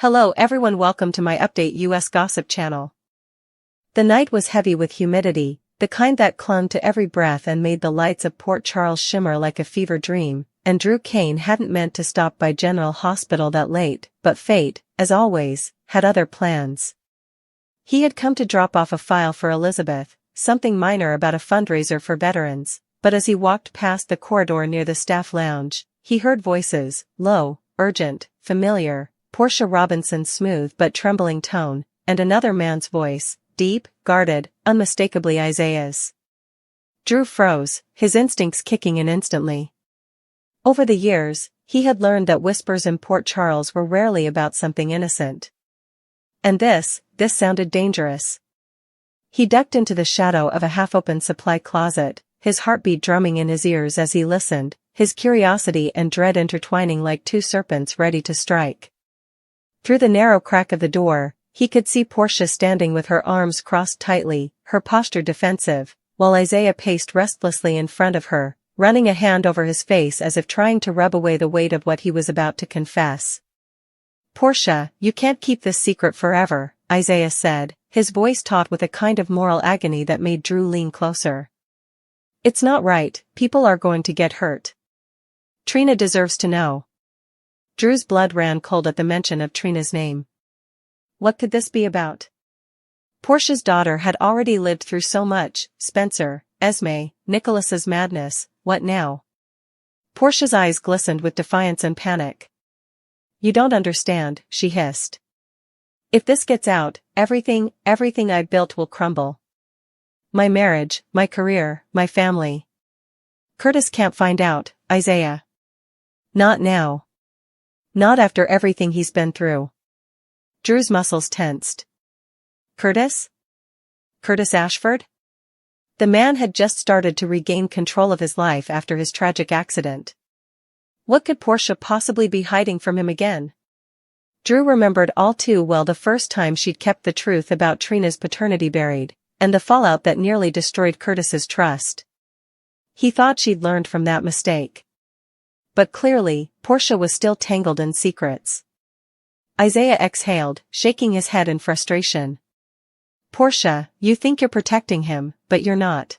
Hello everyone, welcome to my update US gossip channel. The night was heavy with humidity, the kind that clung to every breath and made the lights of Port Charles shimmer like a fever dream, and Drew Kane hadn't meant to stop by General Hospital that late, but fate, as always, had other plans. He had come to drop off a file for Elizabeth, something minor about a fundraiser for veterans, but as he walked past the corridor near the staff lounge, he heard voices, low, urgent, familiar, Portia Robinson's smooth but trembling tone, and another man's voice, deep, guarded, unmistakably Isaiah's. Drew froze, his instincts kicking in instantly. Over the years, he had learned that whispers in Port Charles were rarely about something innocent. And this sounded dangerous. He ducked into the shadow of a half-open supply closet, his heartbeat drumming in his ears as he listened, his curiosity and dread intertwining like two serpents ready to strike. Through the narrow crack of the door, he could see Portia standing with her arms crossed tightly, her posture defensive, while Isaiah paced restlessly in front of her, running a hand over his face as if trying to rub away the weight of what he was about to confess. "Portia, you can't keep this secret forever," Isaiah said, his voice taut with a kind of moral agony that made Drew lean closer. "It's not right, people are going to get hurt. Trina deserves to know." Drew's blood ran cold at the mention of Trina's name. What could this be about? Portia's daughter had already lived through so much, Spencer, Esme, Nicholas's madness, what now? Portia's eyes glistened with defiance and panic. "You don't understand," she hissed. "If this gets out, everything I built will crumble. My marriage, my career, my family. Curtis can't find out, Isaiah. Not now. Not after everything he's been through." Drew's muscles tensed. Curtis? Curtis Ashford? The man had just started to regain control of his life after his tragic accident. What could Portia possibly be hiding from him again? Drew remembered all too well the first time she'd kept the truth about Trina's paternity buried, and the fallout that nearly destroyed Curtis's trust. He thought she'd learned from that mistake. But clearly, Portia was still tangled in secrets. Isaiah exhaled, shaking his head in frustration. "Portia, you think you're protecting him, but you're not.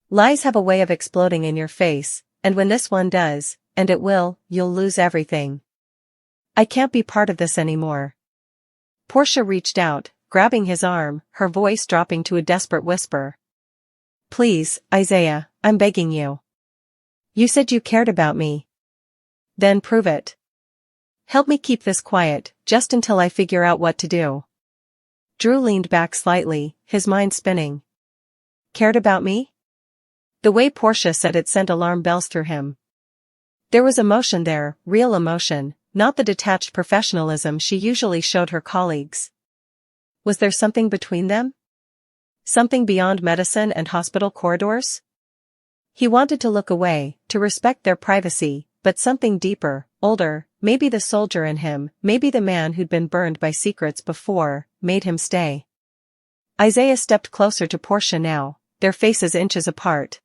Lies have a way of exploding in your face, and when this one does, and it will, you'll lose everything. I can't be part of this anymore." Portia reached out, grabbing his arm, her voice dropping to a desperate whisper. "Please, Isaiah, I'm begging you. You said you cared about me. Then prove it. Help me keep this quiet, just until I figure out what to do." Drew leaned back slightly, his mind spinning. Cared about me? The way Portia said it sent alarm bells through him. There was emotion there, real emotion, not the detached professionalism she usually showed her colleagues. Was there something between them? Something beyond medicine and hospital corridors? He wanted to look away, to respect their privacy, but something deeper, older, maybe the soldier in him, maybe the man who'd been burned by secrets before, made him stay. Isaiah stepped closer to Portia now, their faces inches apart.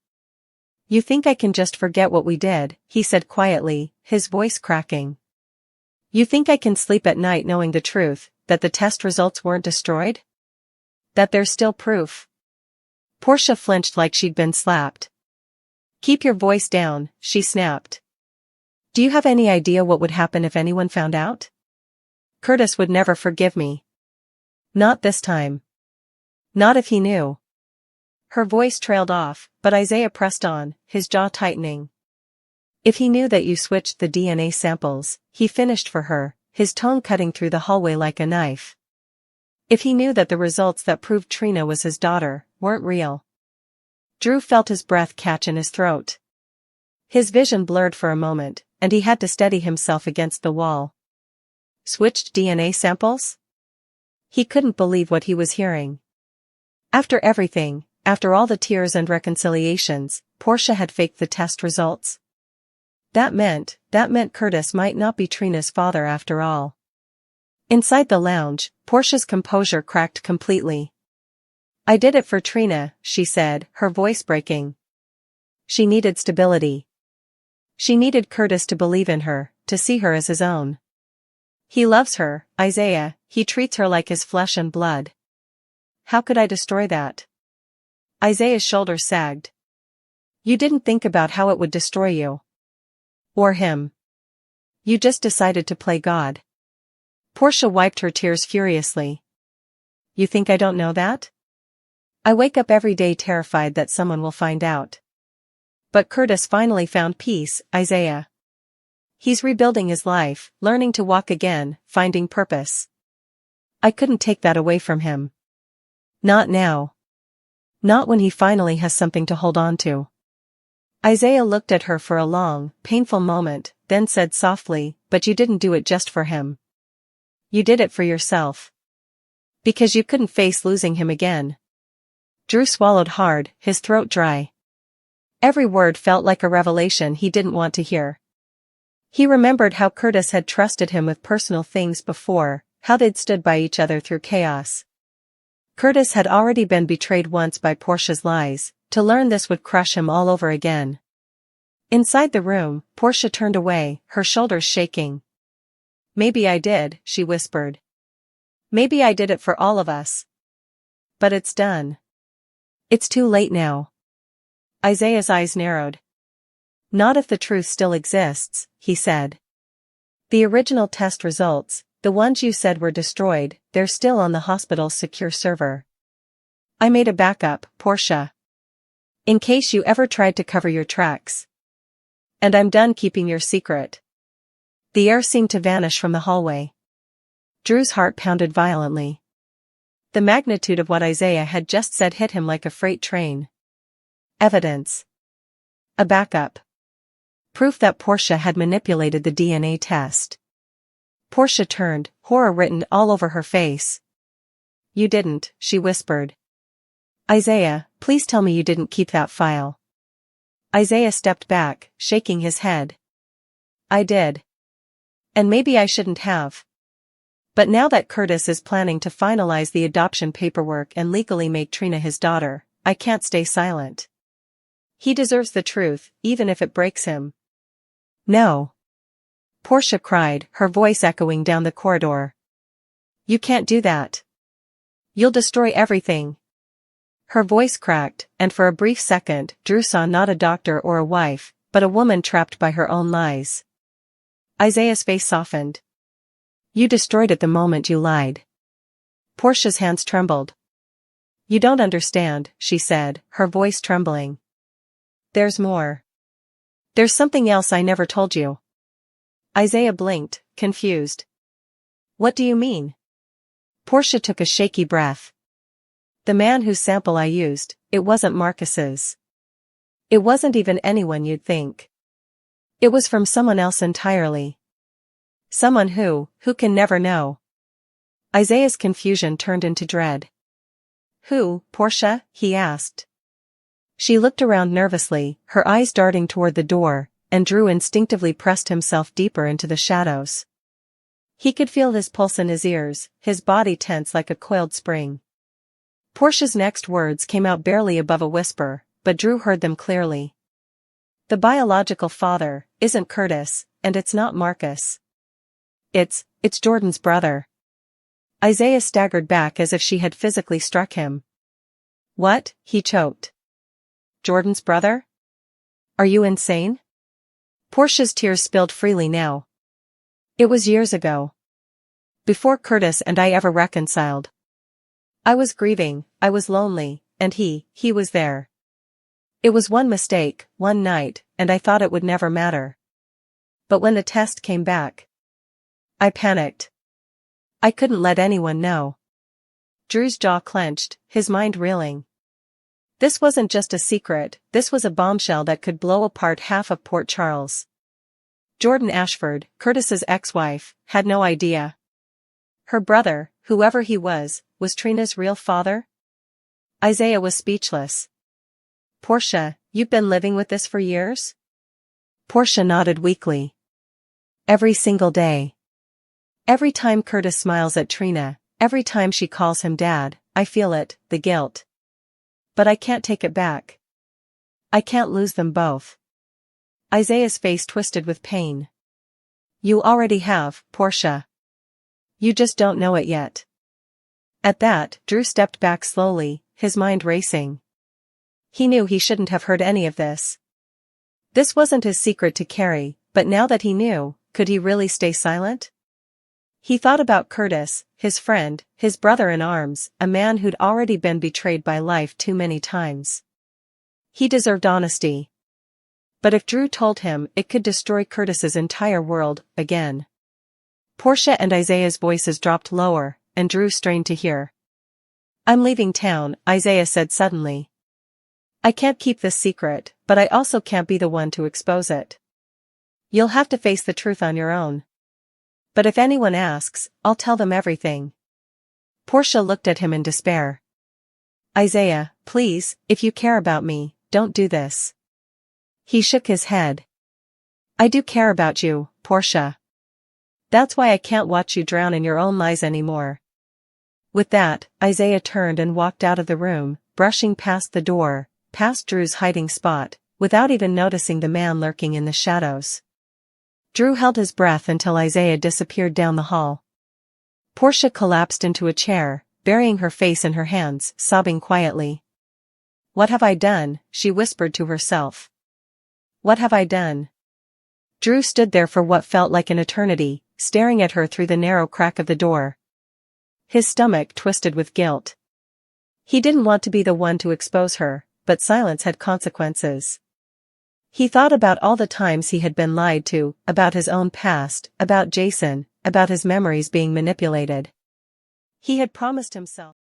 "You think I can just forget what we did," he said quietly, his voice cracking. "You think I can sleep at night knowing the truth, that the test results weren't destroyed? That there's still proof?" Portia flinched like she'd been slapped. "Keep your voice down," she snapped. "Do you have any idea what would happen if anyone found out? Curtis would never forgive me. Not this time. Not if he knew." Her voice trailed off, but Isaiah pressed on, his jaw tightening. "If he knew that you switched the DNA samples," he finished for her, his tone cutting through the hallway like a knife. "If he knew that the results that proved Trina was his daughter weren't real." Drew felt his breath catch in his throat. His vision blurred for a moment, and he had to steady himself against the wall. Switched DNA samples? He couldn't believe what he was hearing. After everything, after all the tears and reconciliations, Portia had faked the test results. That meant Curtis might not be Trina's father after all. Inside the lounge, Portia's composure cracked completely. "I did it for Trina," she said, her voice breaking. She needed stability. She needed Curtis to believe in her, to see her as his own. He loves her, Isaiah, he treats her like his flesh and blood. How could I destroy that? Isaiah's shoulders sagged. You didn't think about how it would destroy you. Or him. You just decided to play God. Portia wiped her tears furiously. You think I don't know that? I wake up every day terrified that someone will find out. But Curtis finally found peace, Isaiah. He's rebuilding his life, learning to walk again, finding purpose. I couldn't take that away from him. Not now. Not when he finally has something to hold on to. Isaiah looked at her for a long, painful moment, then said softly, but you didn't do it just for him. You did it for yourself. Because you couldn't face losing him again. Drew swallowed hard, his throat dry. Every word felt like a revelation he didn't want to hear. He remembered how Curtis had trusted him with personal things before, how they'd stood by each other through chaos. Curtis had already been betrayed once by Portia's lies. To learn this would crush him all over again. Inside the room, Portia turned away, her shoulders shaking. Maybe I did, she whispered. Maybe I did it for all of us. But it's done. It's too late now. Isaiah's eyes narrowed. Not if the truth still exists, he said. The original test results, the ones you said were destroyed, they're still on the hospital's secure server. I made a backup, Portia. In case you ever tried to cover your tracks. And I'm done keeping your secret. The air seemed to vanish from the hallway. Drew's heart pounded violently. The magnitude of what Isaiah had just said hit him like a freight train. Evidence. A backup. Proof that Portia had manipulated the DNA test. Portia turned, horror written all over her face. You didn't, she whispered. Isaiah, please tell me you didn't keep that file. Isaiah stepped back, shaking his head. I did. And maybe I shouldn't have. But now that Curtis is planning to finalize the adoption paperwork and legally make Trina his daughter, I can't stay silent. He deserves the truth, even if it breaks him. No. Portia cried, her voice echoing down the corridor. You can't do that. You'll destroy everything. Her voice cracked, and for a brief second, Drew saw not a doctor or a wife, but a woman trapped by her own lies. Isaiah's face softened. You destroyed it the moment you lied. Portia's hands trembled. You don't understand, she said, her voice trembling. There's more. There's something else I never told you. Isaiah blinked, confused. What do you mean? Portia took a shaky breath. The man whose sample I used, it wasn't Marcus's. It wasn't even anyone you'd think. It was from someone else entirely. Someone who can never know. Isaiah's confusion turned into dread. Who, Portia? He asked. She looked around nervously, her eyes darting toward the door, and Drew instinctively pressed himself deeper into the shadows. He could feel his pulse in his ears, his body tense like a coiled spring. Portia's next words came out barely above a whisper, but Drew heard them clearly. The biological father isn't Curtis, and it's not Marcus. It's Jordan's brother. Isaiah staggered back as if she had physically struck him. What? He choked. Jordan's brother? Are you insane? Portia's tears spilled freely now. It was years ago. Before Curtis and I ever reconciled. I was grieving, I was lonely, and he was there. It was one mistake, one night, and I thought it would never matter. But when the test came back, I panicked. I couldn't let anyone know. Drew's jaw clenched, his mind reeling. This wasn't just a secret, this was a bombshell that could blow apart half of Port Charles. Jordan Ashford, Curtis's ex-wife, had no idea. Her brother, whoever he was Trina's real father? Isaiah was speechless. Portia, you've been living with this for years? Portia nodded weakly. Every single day. Every time Curtis smiles at Trina, every time she calls him dad, I feel it, the guilt. But I can't take it back. I can't lose them both. Isaiah's face twisted with pain. You already have, Portia. You just don't know it yet. At that, Drew stepped back slowly, his mind racing. He knew he shouldn't have heard any of this. This wasn't his secret to carry, but now that he knew, could he really stay silent? He thought about Curtis, his friend, his brother-in-arms, a man who'd already been betrayed by life too many times. He deserved honesty. But if Drew told him, it could destroy Curtis's entire world, again. Portia and Isaiah's voices dropped lower, and Drew strained to hear. I'm leaving town, Isaiah said suddenly. I can't keep this secret, but I also can't be the one to expose it. You'll have to face the truth on your own. But if anyone asks, I'll tell them everything. Portia looked at him in despair. Isaiah, please, if you care about me, don't do this. He shook his head. I do care about you, Portia. That's why I can't watch you drown in your own lies anymore. With that, Isaiah turned and walked out of the room, brushing past the door, past Drew's hiding spot, without even noticing the man lurking in the shadows. Drew held his breath until Isaiah disappeared down the hall. Portia collapsed into a chair, burying her face in her hands, sobbing quietly. What have I done? She whispered to herself. What have I done? Drew stood there for what felt like an eternity, staring at her through the narrow crack of the door. His stomach twisted with guilt. He didn't want to be the one to expose her, but silence had consequences. He thought about all the times he had been lied to, about his own past, about Jason, about his memories being manipulated. He had promised himself